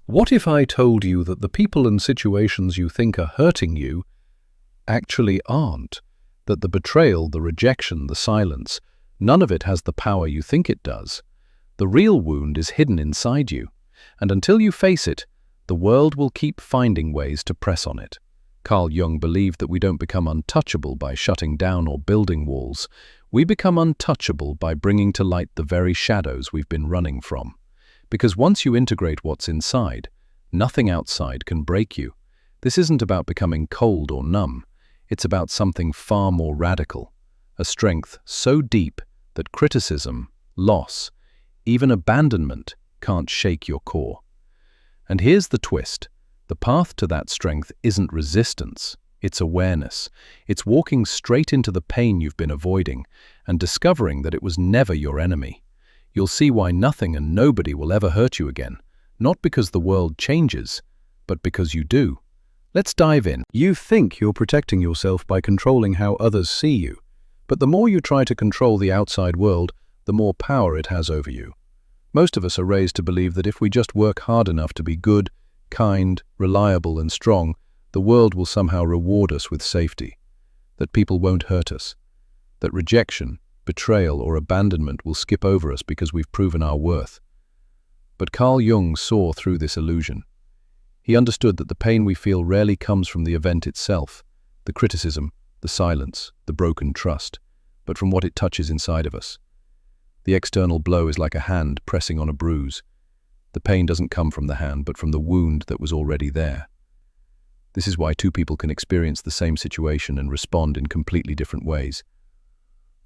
What if I told you that the people and situations you think are hurting you actually aren't? That the betrayal, the rejection, the silence, none of it has the power you think it does. The real wound is hidden inside you, and until you face it, the world will keep finding ways to press on it. Carl Jung believed that we don't become untouchable by shutting down or building walls. We become untouchable by bringing to light the very shadows we've been running from. Because once you integrate what's inside, nothing outside can break you. This isn't about becoming cold or numb. It's about something far more radical, a strength so deep that criticism, loss, even abandonment can't shake your core. And here's the twist. The path to that strength isn't resistance, it's awareness. It's walking straight into the pain you've been avoiding and discovering that it was never your enemy. You'll see why nothing and nobody will ever hurt you again, not because the world changes, but because you do. Let's dive in. You think you're protecting yourself by controlling how others see you, but the more you try to control the outside world, the more power it has over you. Most of us are raised to believe that if we just work hard enough to be good, kind, reliable, and strong, the world will somehow reward us with safety, that people won't hurt us, that rejection, betrayal, or abandonment will skip over us because we've proven our worth. But Carl Jung saw through this illusion. He understood that the pain we feel rarely comes from the event itself, the criticism, the silence, the broken trust, but from what it touches inside of us. The external blow is like a hand pressing on a bruise. The pain doesn't come from the hand, but from the wound that was already there. This is why two people can experience the same situation and respond in completely different ways.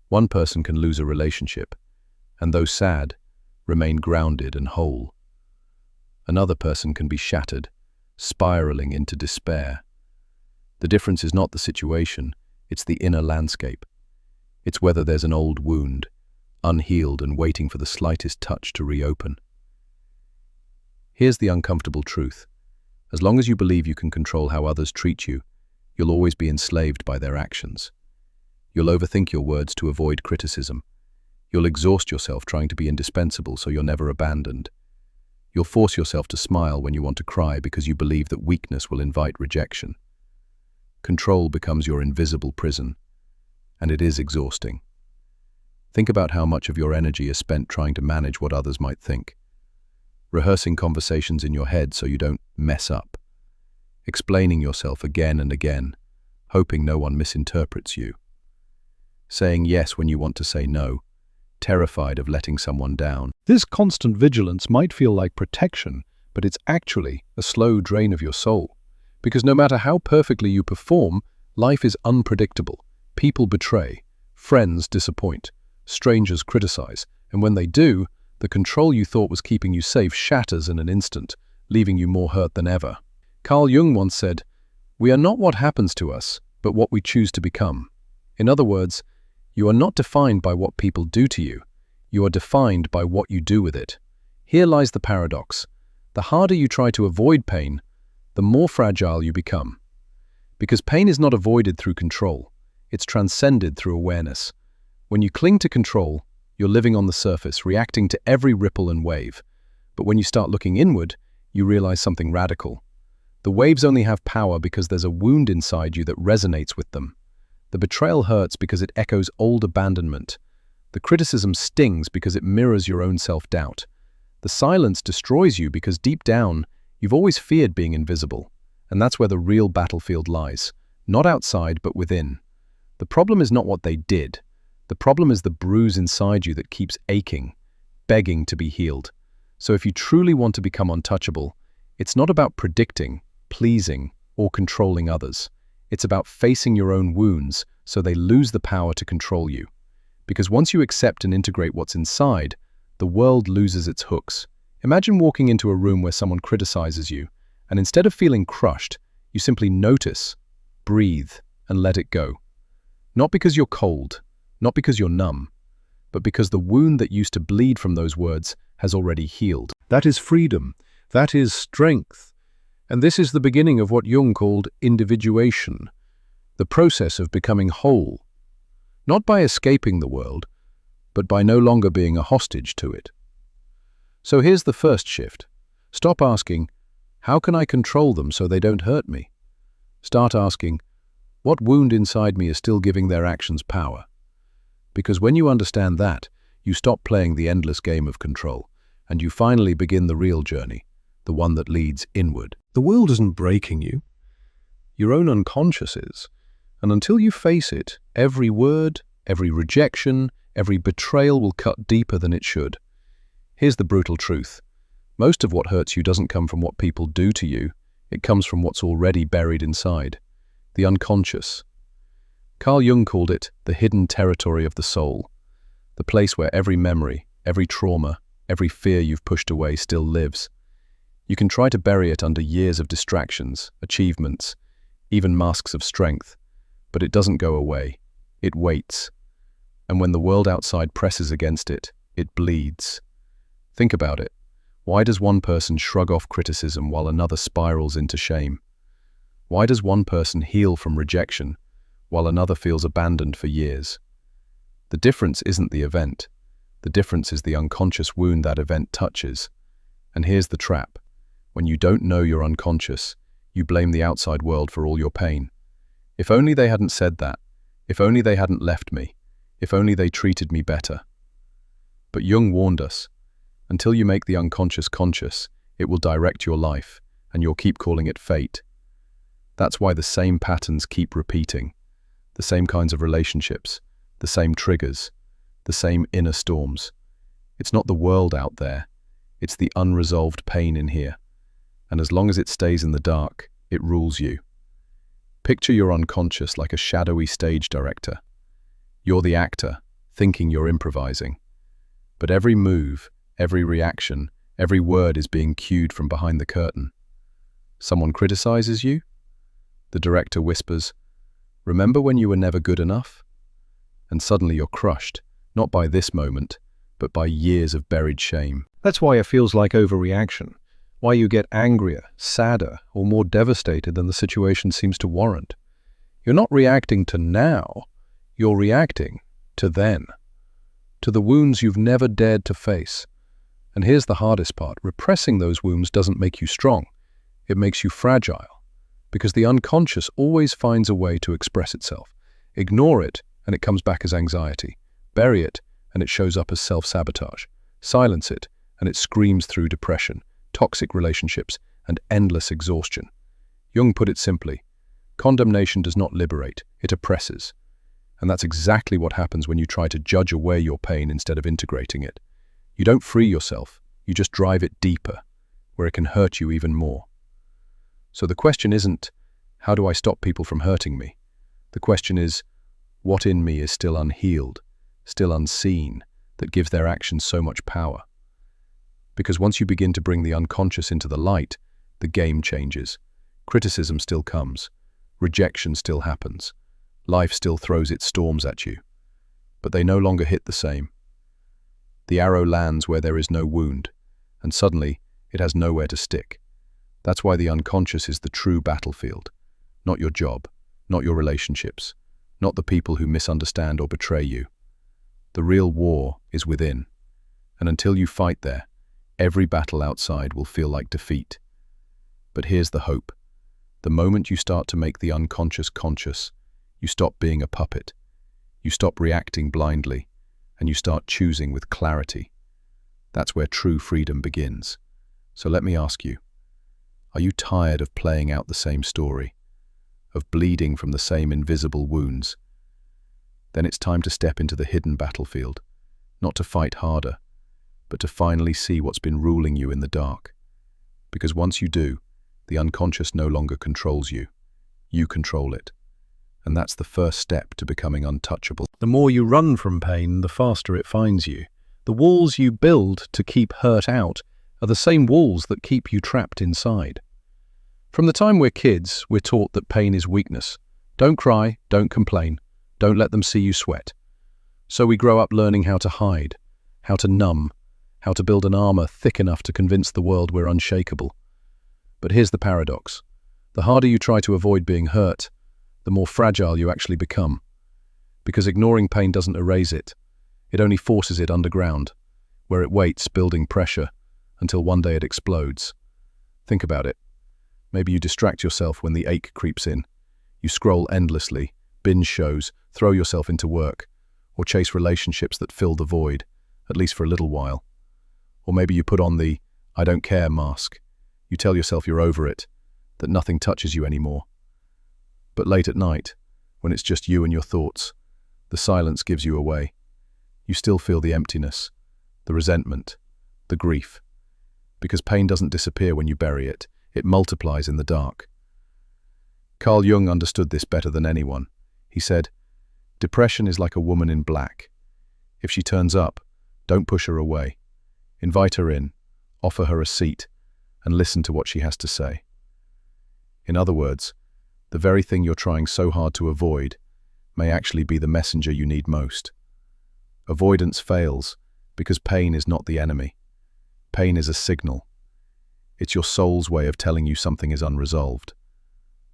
One person can lose a relationship, and though sad, remain grounded and whole. Another person can be shattered, spiraling into despair. The difference is not the situation, it's the inner landscape. It's whether there's an old wound, unhealed and waiting for the slightest touch to reopen. Here's the uncomfortable truth. As long as you believe you can control how others treat you, you'll always be enslaved by their actions. You'll overthink your words to avoid criticism. You'll exhaust yourself trying to be indispensable so you're never abandoned. You'll force yourself to smile when you want to cry because you believe that weakness will invite rejection. Control becomes your invisible prison, and it is exhausting. Think about how much of your energy is spent trying to manage what others might think. Rehearsing conversations in your head so you don't mess up. Explaining yourself again and again, hoping no one misinterprets you. Saying yes when you want to say no, terrified of letting someone down. This constant vigilance might feel like protection, but it's actually a slow drain of your soul. Because no matter how perfectly you perform, life is unpredictable. People betray, friends disappoint, strangers criticize, and when they do, the control you thought was keeping you safe shatters in an instant, leaving you more hurt than ever. Carl Jung once said, "We are not what happens to us, but what we choose to become." In other words, you are not defined by what people do to you. You are defined by what you do with it. Here lies the paradox. The harder you try to avoid pain, the more fragile you become. Because pain is not avoided through control. It's transcended through awareness. When you cling to control, you're living on the surface, reacting to every ripple and wave. But when you start looking inward, you realize something radical. The waves only have power because there's a wound inside you that resonates with them. The betrayal hurts because it echoes old abandonment. The criticism stings because it mirrors your own self-doubt. The silence destroys you because deep down, you've always feared being invisible. And that's where the real battlefield lies. Not outside, but within. The problem is not what they did. The problem is the bruise inside you that keeps aching, begging to be healed. So if you truly want to become untouchable, it's not about predicting, pleasing, or controlling others. It's about facing your own wounds so they lose the power to control you. Because once you accept and integrate what's inside, the world loses its hooks. Imagine walking into a room where someone criticizes you, and instead of feeling crushed, you simply notice, breathe, and let it go. Not because you're cold, not because you're numb, but because the wound that used to bleed from those words has already healed. That is freedom. That is strength. And this is the beginning of what Jung called individuation, the process of becoming whole, not by escaping the world, but by no longer being a hostage to it. So here's the first shift. Stop asking, How can I control them so they don't hurt me? Start asking, what wound inside me is still giving their actions power? Because when you understand that, you stop playing the endless game of control, and you finally begin the real journey, the one that leads inward. The world isn't breaking you. Your own unconscious is. And until you face it, every word, every rejection, every betrayal will cut deeper than it should. Here's the brutal truth. Most of what hurts you doesn't come from what people do to you. It comes from what's already buried inside, the unconscious. Carl Jung called it the hidden territory of the soul, the place where every memory, every trauma, every fear you've pushed away still lives. You can try to bury it under years of distractions, achievements, even masks of strength, but it doesn't go away. It waits. And when the world outside presses against it, it bleeds. Think about it. Why does one person shrug off criticism while another spirals into shame? Why does one person heal from rejection while another feels abandoned for years? The difference isn't the event. The difference is the unconscious wound that event touches. And here's the trap. When you don't know you're unconscious, you blame the outside world for all your pain. If only they hadn't said that. If only they hadn't left me. If only they treated me better. But Jung warned us, until you make the unconscious conscious, it will direct your life, and you'll keep calling it fate. That's why the same patterns keep repeating, the same kinds of relationships, the same triggers, the same inner storms. It's not the world out there, it's the unresolved pain in here. And as long as it stays in the dark, it rules you. Picture your unconscious like a shadowy stage director. You're the actor, thinking you're improvising. But every move, every reaction, every word is being cued from behind the curtain. Someone criticizes you? The director whispers, "Remember when you were never good enough?" And suddenly you're crushed, not by this moment, but by years of buried shame. That's why it feels like overreaction, why you get angrier, sadder, or more devastated than the situation seems to warrant. You're not reacting to now, you're reacting to then, to the wounds you've never dared to face. And here's the hardest part. Repressing those wounds doesn't make you strong. It makes you fragile. Because the unconscious always finds a way to express itself. Ignore it, and it comes back as anxiety. Bury it, and it shows up as self-sabotage. Silence it, and it screams through depression, toxic relationships, and endless exhaustion. Jung put it simply, condemnation does not liberate, it oppresses. And that's exactly what happens when you try to judge away your pain instead of integrating it. You don't free yourself, you just drive it deeper, where it can hurt you even more. So the question isn't, how do I stop people from hurting me? The question is, what in me is still unhealed, still unseen, that gives their actions so much power? Because once you begin to bring the unconscious into the light, the game changes. Criticism still comes. Rejection still happens. Life still throws its storms at you. But they no longer hit the same. The arrow lands where there is no wound, and suddenly it has nowhere to stick. That's why the unconscious is the true battlefield. Not your job, not your relationships, not the people who misunderstand or betray you. The real war is within. And until you fight there, every battle outside will feel like defeat. But here's the hope. The moment you start to make the unconscious conscious, you stop being a puppet. You stop reacting blindly, and you start choosing with clarity. That's where true freedom begins. So let me ask you, are you tired of playing out the same story, of bleeding from the same invisible wounds? Then it's time to step into the hidden battlefield, not to fight harder, but to finally see what's been ruling you in the dark. Because once you do, the unconscious no longer controls you. You control it. And that's the first step to becoming untouchable. The more you run from pain, the faster it finds you. The walls you build to keep hurt out are the same walls that keep you trapped inside. From the time we're kids, we're taught that pain is weakness. Don't cry, don't complain, don't let them see you sweat. So we grow up learning how to hide, how to numb, how to build an armor thick enough to convince the world we're unshakable. But here's the paradox. The harder you try to avoid being hurt, the more fragile you actually become. Because ignoring pain doesn't erase it. It only forces it underground, where it waits, building pressure, until one day it explodes. Think about it. Maybe you distract yourself when the ache creeps in. You scroll endlessly, binge shows, throw yourself into work, or chase relationships that fill the void, at least for a little while. Or maybe you put on the "I don't care" mask. You tell yourself you're over it, that nothing touches you anymore. But late at night, when it's just you and your thoughts, the silence gives you away. You still feel the emptiness, the resentment, the grief. Because pain doesn't disappear when you bury it, it multiplies in the dark. Carl Jung understood this better than anyone. He said, "Depression is like a woman in black. If she turns up, don't push her away. Invite her in, offer her a seat, and listen to what she has to say." In other words, the very thing you're trying so hard to avoid may actually be the messenger you need most. Avoidance fails because pain is not the enemy. Pain is a signal. It's your soul's way of telling you something is unresolved.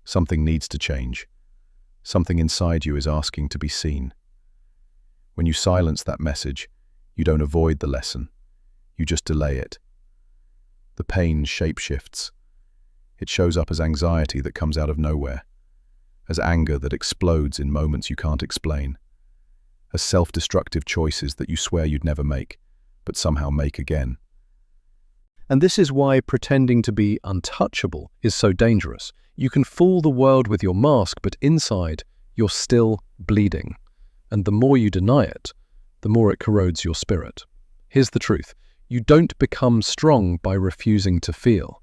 Something needs to change. Something inside you is asking to be seen. When you silence that message, you don't avoid the lesson. You just delay it. The pain shapeshifts. It shows up as anxiety that comes out of nowhere, as anger that explodes in moments you can't explain, as self-destructive choices that you swear you'd never make, but somehow make again. And this is why pretending to be untouchable is so dangerous. You can fool the world with your mask, but inside, you're still bleeding. And the more you deny it, the more it corrodes your spirit. Here's the truth. You don't become strong by refusing to feel.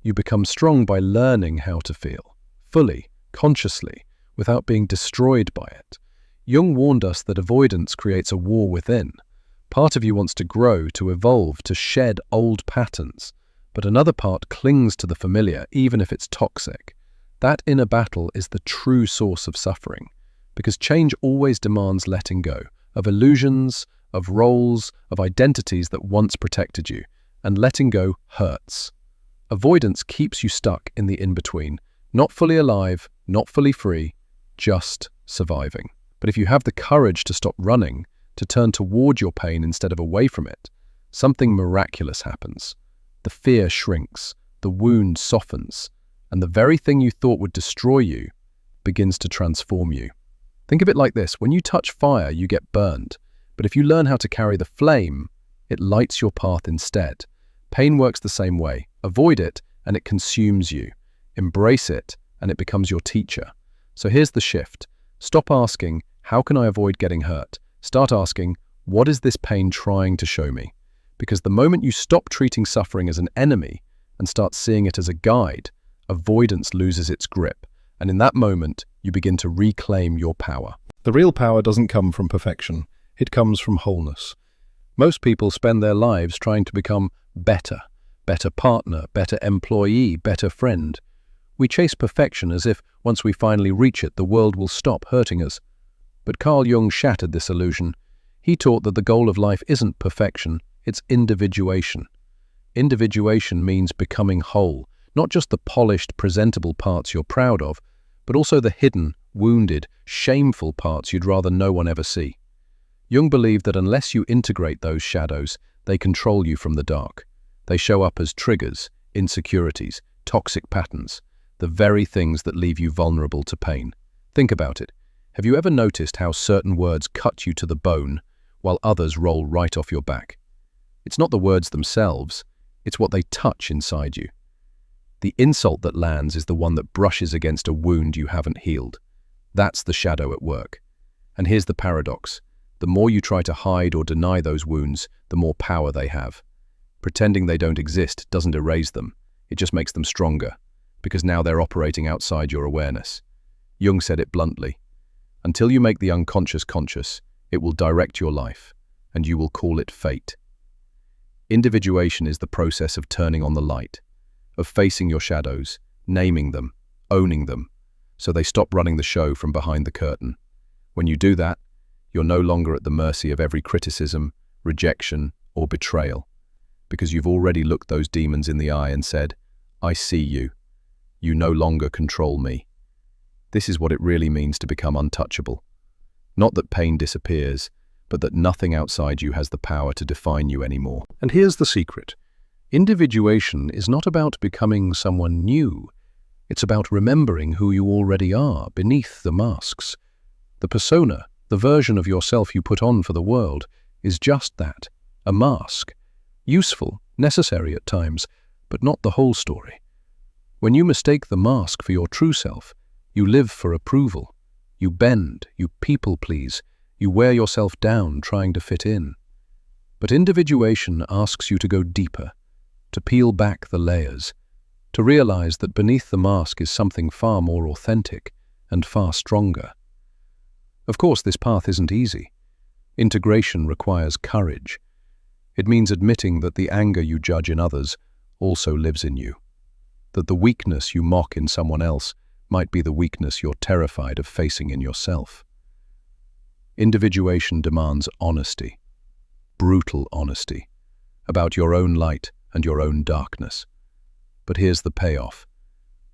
You become strong by learning how to feel, fully, consciously, without being destroyed by it. Jung warned us that avoidance creates a war within. Part of you wants to grow, to evolve, to shed old patterns, but another part clings to the familiar, even if it's toxic. That inner battle is the true source of suffering, because change always demands letting go of illusions, of roles, of identities that once protected you, and letting go hurts. Avoidance keeps you stuck in the in-between, not fully alive, not fully free, just surviving. But if you have the courage to stop running, to turn toward your pain instead of away from it, something miraculous happens. The fear shrinks, the wound softens, and the very thing you thought would destroy you begins to transform you. Think of it like this: when you touch fire, you get burned. But if you learn how to carry the flame, it lights your path instead. Pain works the same way. Avoid it, and it consumes you. Embrace it, and it becomes your teacher. So here's the shift. Stop asking, "How can I avoid getting hurt?" Start asking, "What is this pain trying to show me?" Because the moment you stop treating suffering as an enemy and start seeing it as a guide, avoidance loses its grip. And in that moment, you begin to reclaim your power. The real power doesn't come from perfection. It comes from wholeness. Most people spend their lives trying to become better partner, better employee, better friend. We chase perfection as if once we finally reach it, the world will stop hurting us. But Carl Jung shattered this illusion. He taught that the goal of life isn't perfection, it's individuation. Individuation means becoming whole, not just the polished, presentable parts you're proud of, but also the hidden, wounded, shameful parts you'd rather no one ever see. Jung believed that unless you integrate those shadows, they control you from the dark. They show up as triggers, insecurities, toxic patterns, the very things that leave you vulnerable to pain. Think about it. Have you ever noticed how certain words cut you to the bone, while others roll right off your back? It's not the words themselves, it's what they touch inside you. The insult that lands is the one that brushes against a wound you haven't healed. That's the shadow at work. And here's the paradox. The more you try to hide or deny those wounds, the more power they have. Pretending they don't exist doesn't erase them, it just makes them stronger, because now they're operating outside your awareness. Jung said it bluntly. Until you make the unconscious conscious, it will direct your life, and you will call it fate. Individuation is the process of turning on the light, of facing your shadows, naming them, owning them, so they stop running the show from behind the curtain. When you do that, you're no longer at the mercy of every criticism, rejection, or betrayal, because you've already looked those demons in the eye and said, "I see you. You no longer control me." This is what it really means to become untouchable. Not that pain disappears, but that nothing outside you has the power to define you anymore. And here's the secret. Individuation is not about becoming someone new. It's about remembering who you already are beneath the masks. The persona, the version of yourself you put on for the world, is just that, a mask. Useful, necessary at times, but not the whole story. When you mistake the mask for your true self, you live for approval. You bend, you people please, you wear yourself down trying to fit in. But individuation asks you to go deeper, to peel back the layers, to realize that beneath the mask is something far more authentic and far stronger. Of course, this path isn't easy. Integration requires courage. It means admitting that the anger you judge in others also lives in you, that the weakness you mock in someone else might be the weakness you're terrified of facing in yourself. Individuation demands honesty, brutal honesty, about your own light and your own darkness. But here's the payoff.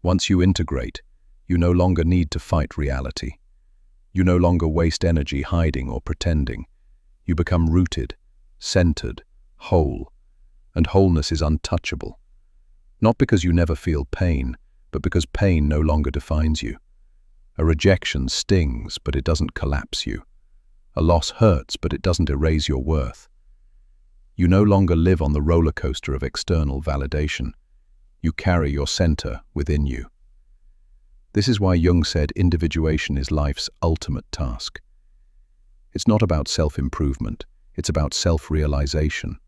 Once you integrate, you no longer need to fight reality. You no longer waste energy hiding or pretending. You become rooted, centered, whole, and wholeness is untouchable. Not because you never feel pain, but because pain no longer defines you. A rejection stings, but it doesn't collapse you. A loss hurts, but it doesn't erase your worth. You no longer live on the roller coaster of external validation. You carry your center within you. This is why Jung said individuation is life's ultimate task. It's not about self-improvement, it's about self-realization.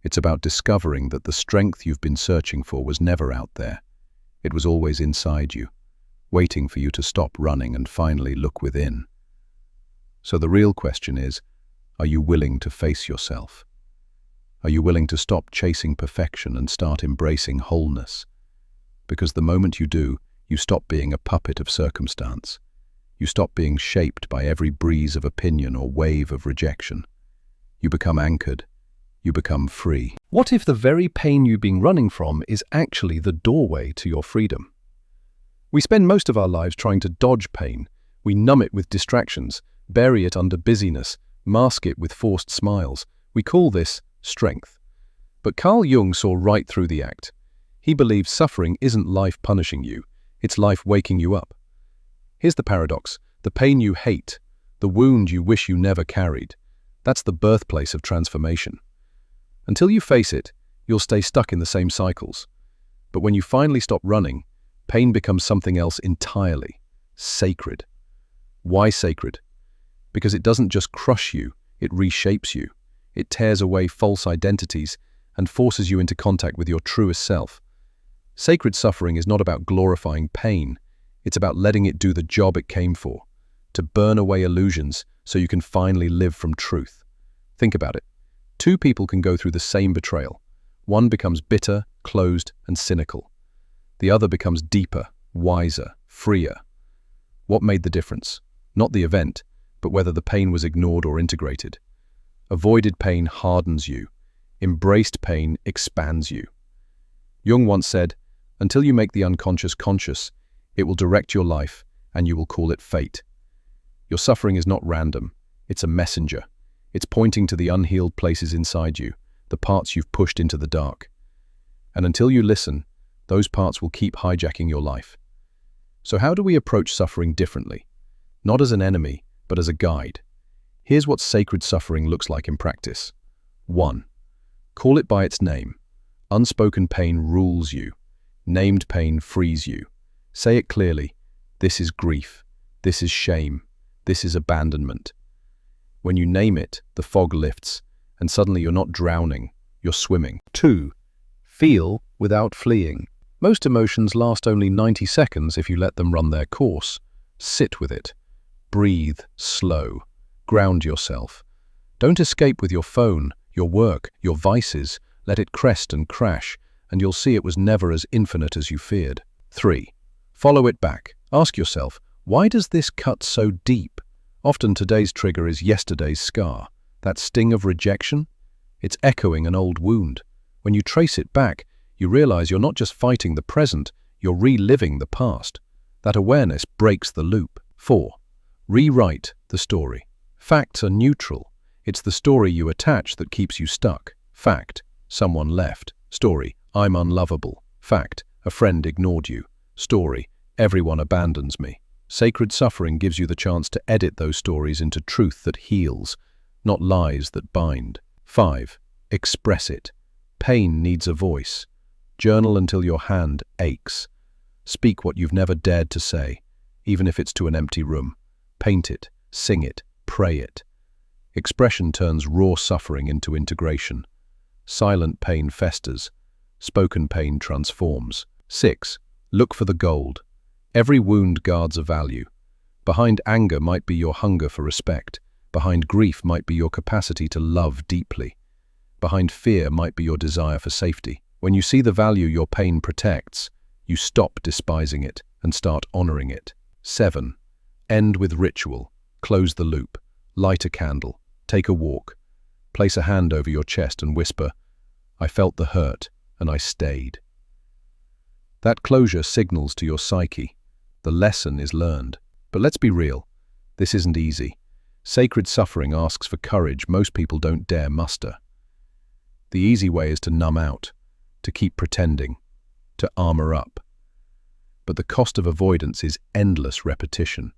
It's about discovering that the strength you've been searching for was never out there. It was always inside you, waiting for you to stop running and finally look within. So the real question is, are you willing to face yourself? Are you willing to stop chasing perfection and start embracing wholeness? Because the moment you do, you stop being a puppet of circumstance. You stop being shaped by every breeze of opinion or wave of rejection. You become anchored. You become free. What if the very pain you've been running from is actually the doorway to your freedom? We spend most of our lives trying to dodge pain. We numb it with distractions, bury it under busyness, mask it with forced smiles. We call this strength. But Carl Jung saw right through the act. He believed suffering isn't life punishing you, it's life waking you up. Here's the paradox. The pain you hate, the wound you wish you never carried, that's the birthplace of transformation. Until you face it, you'll stay stuck in the same cycles. But when you finally stop running, pain becomes something else entirely, sacred. Why sacred? Because it doesn't just crush you, it reshapes you. It tears away false identities and forces you into contact with your truest self. Sacred suffering is not about glorifying pain. It's about letting it do the job it came for, to burn away illusions so you can finally live from truth. Think about it. Two people can go through the same betrayal. One becomes bitter, closed, and cynical. The other becomes deeper, wiser, freer. What made the difference? Not the event, but whether the pain was ignored or integrated. Avoided pain hardens you. Embraced pain expands you. Jung once said, "Until you make the unconscious conscious, it will direct your life, and you will call it fate." Your suffering is not random. It's a messenger. It's pointing to the unhealed places inside you, the parts you've pushed into the dark. And until you listen, those parts will keep hijacking your life. So how do we approach suffering differently? Not as an enemy, but as a guide. Here's what sacred suffering looks like in practice. 1. Call it by its name. Unspoken pain rules you. Named pain frees you. Say it clearly. This is grief. This is shame. This is abandonment. When you name it, the fog lifts, and suddenly you're not drowning, you're swimming. 2. Feel without fleeing. Most emotions last only 90 seconds if you let them run their course. Sit with it. Breathe slow. Ground yourself. Don't escape with your phone, your work, your vices. Let it crest and crash, and you'll see it was never as infinite as you feared. 3. Follow it back. Ask yourself, why does this cut so deep? Often today's trigger is yesterday's scar. That sting of rejection? It's echoing an old wound. When you trace it back, you realize you're not just fighting the present, you're reliving the past. That awareness breaks the loop. 4. Rewrite the story. Facts are neutral. It's the story you attach that keeps you stuck. Fact, someone left. Story, I'm unlovable. Fact, a friend ignored you. Story, Everyone abandons me. Sacred suffering gives you the chance to edit those stories into truth that heals, not lies that bind. 5. Express it. Pain needs a voice. Journal until your hand aches. Speak what you've never dared to say, even if it's to an empty room. Paint it, sing it, pray it. Expression turns raw suffering into integration. Silent pain festers. Spoken pain transforms. 6. Look for the gold. Every wound guards a value. Behind anger might be your hunger for respect. Behind grief might be your capacity to love deeply. Behind fear might be your desire for safety. When you see the value your pain protects, you stop despising it and start honoring it. 7. End with ritual. Close the loop. Light a candle. Take a walk. Place a hand over your chest and whisper, "I felt the hurt, and I stayed." That closure signals to your psyche. The lesson is learned. But let's be real. This isn't easy. Sacred suffering asks for courage most people don't dare muster. The easy way is to numb out, to keep pretending, to armor up. But the cost of avoidance is endless repetition.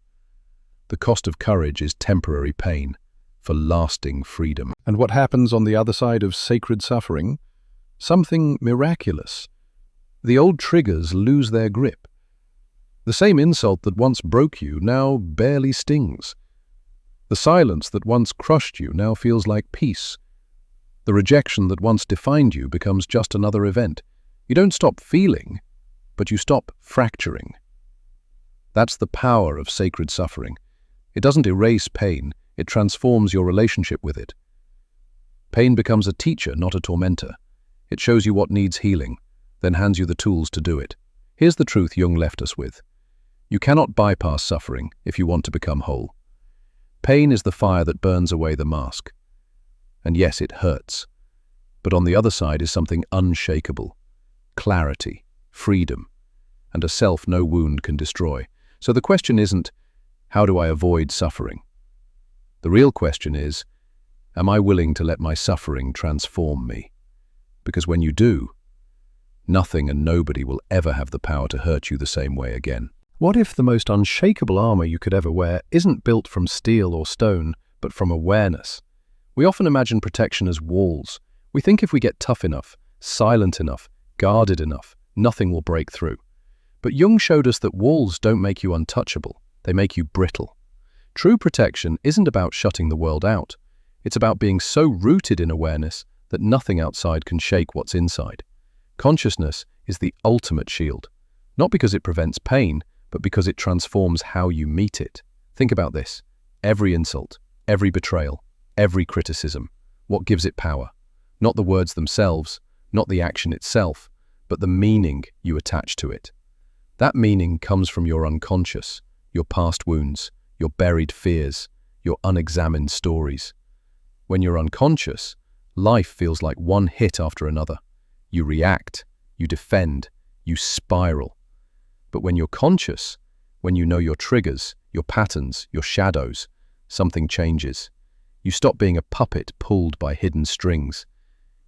The cost of courage is temporary pain for lasting freedom. And what happens on the other side of sacred suffering? Something miraculous. The old triggers lose their grip. The same insult that once broke you now barely stings. The silence that once crushed you now feels like peace. The rejection that once defined you becomes just another event. You don't stop feeling, but you stop fracturing. That's the power of sacred suffering. It doesn't erase pain, it transforms your relationship with it. Pain becomes a teacher, not a tormentor. It shows you what needs healing, then hands you the tools to do it. Here's the truth Jung left us with. You cannot bypass suffering if you want to become whole. Pain is the fire that burns away the mask. And yes, it hurts. But on the other side is something unshakable. Clarity, freedom, and a self no wound can destroy. So the question isn't, how do I avoid suffering? The real question is, am I willing to let my suffering transform me? Because when you do, nothing and nobody will ever have the power to hurt you the same way again. What if the most unshakable armor you could ever wear isn't built from steel or stone, but from awareness? We often imagine protection as walls. We think if we get tough enough, silent enough, guarded enough, nothing will break through. But Jung showed us that walls don't make you untouchable, they make you brittle. True protection isn't about shutting the world out. It's about being so rooted in awareness that nothing outside can shake what's inside. Consciousness is the ultimate shield, not because it prevents pain, but because it transforms how you meet it. Think about this. Every insult, every betrayal, every criticism, what gives it power? Not the words themselves, not the action itself, but the meaning you attach to it. That meaning comes from your unconscious, your past wounds, your buried fears, your unexamined stories. When you're unconscious, life feels like one hit after another. You react, you defend, you spiral. But when you're conscious, when you know your triggers, your patterns, your shadows, something changes. You stop being a puppet pulled by hidden strings.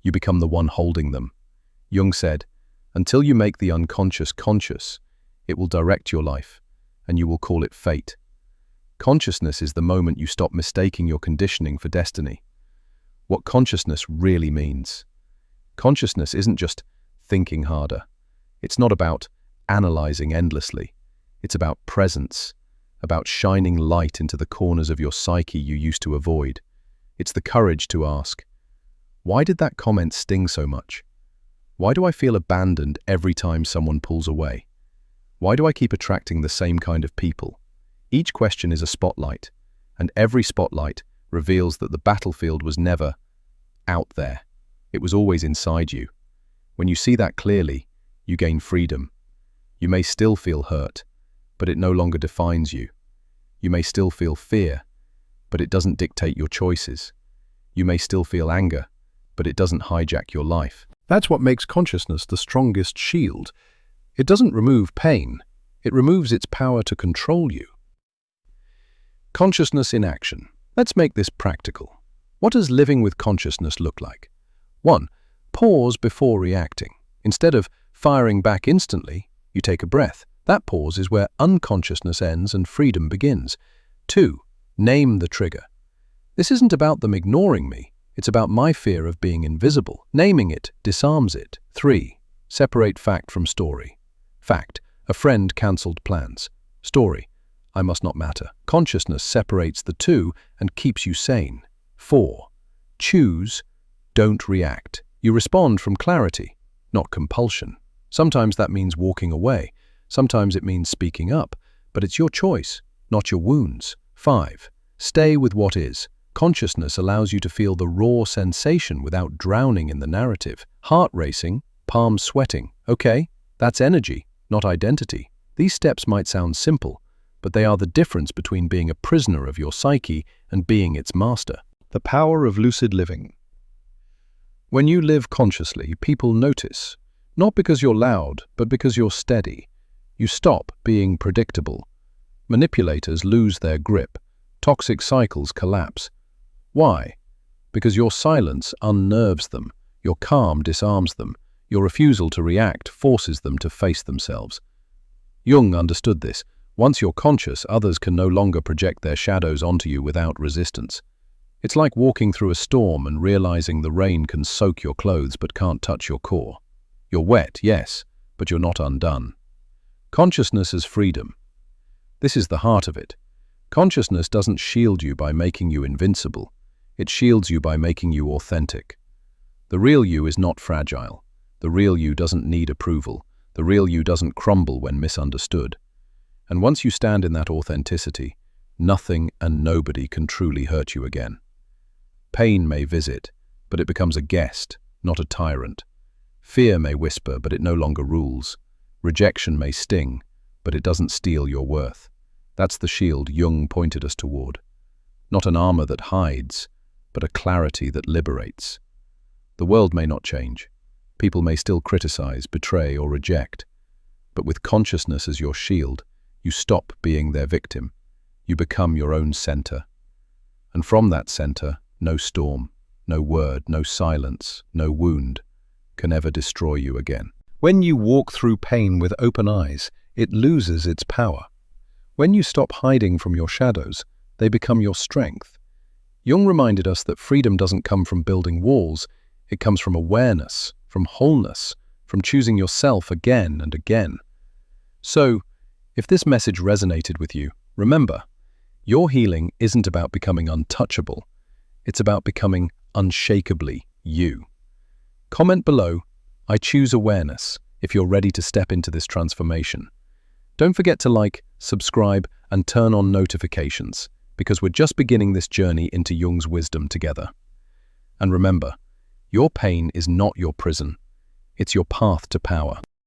You become the one holding them. Jung said, until you make the unconscious conscious, it will direct your life, and you will call it fate. Consciousness is the moment you stop mistaking your conditioning for destiny. What consciousness really means. Consciousness isn't just thinking harder. It's not about analyzing endlessly. It's about presence, about shining light into the corners of your psyche you used to avoid. It's the courage to ask, why did that comment sting so much? Why do I feel abandoned every time someone pulls away? Why do I keep attracting the same kind of people? Each question is a spotlight, and every spotlight reveals that the battlefield was never out there. It was always inside you. When you see that clearly, you gain freedom. You may still feel hurt, but it no longer defines you. You may still feel fear, but it doesn't dictate your choices. You may still feel anger, but it doesn't hijack your life. That's what makes consciousness the strongest shield. It doesn't remove pain, it removes its power to control you. Consciousness in action. Let's make this practical. What does living with consciousness look like? 1. Pause before reacting. Instead of firing back instantly, you take a breath. That pause is where unconsciousness ends and freedom begins. 2. Name the trigger. This isn't about them ignoring me. It's about my fear of being invisible. Naming it disarms it. 3. Separate fact from story. Fact: a friend cancelled plans. Story: I must not matter. Consciousness separates the two and keeps you sane. 4. Choose, don't react. You respond from clarity, not compulsion. Sometimes that means walking away. Sometimes it means speaking up. But it's your choice, not your wounds. 5. Stay with what is. Consciousness allows you to feel the raw sensation without drowning in the narrative. Heart racing, palms sweating. Okay, that's energy, not identity. These steps might sound simple, but they are the difference between being a prisoner of your psyche and being its master. The power of lucid living. When you live consciously, people notice, not because you're loud, but because you're steady. You stop being predictable. Manipulators lose their grip. Toxic cycles collapse. Why? Because your silence unnerves them. Your calm disarms them. Your refusal to react forces them to face themselves. Jung understood this. Once you're conscious, others can no longer project their shadows onto you without resistance. It's like walking through a storm and realizing the rain can soak your clothes but can't touch your core. You're wet, yes, but you're not undone. Consciousness as freedom. This is the heart of it. Consciousness doesn't shield you by making you invincible. It shields you by making you authentic. The real you is not fragile. The real you doesn't need approval. The real you doesn't crumble when misunderstood. And once you stand in that authenticity, nothing and nobody can truly hurt you again. Pain may visit, but it becomes a guest, not a tyrant. Fear may whisper, but it no longer rules. Rejection may sting, but it doesn't steal your worth. That's the shield Jung pointed us toward. Not an armor that hides, but a clarity that liberates. The world may not change. People may still criticize, betray, or reject. But with consciousness as your shield, you stop being their victim. You become your own center. And from that center, no storm, no word, no silence, no wound can ever destroy you again. When you walk through pain with open eyes, it loses its power. When you stop hiding from your shadows, they become your strength. Jung reminded us that freedom doesn't come from building walls. It comes from awareness, from wholeness, from choosing yourself again and again. So, if this message resonated with you, remember, your healing isn't about becoming untouchable. It's about becoming unshakably you. Comment below, I choose awareness, if you're ready to step into this transformation. Don't forget to like, subscribe, and turn on notifications, because we're just beginning this journey into Jung's wisdom together. And remember, your pain is not your prison. It's your path to power.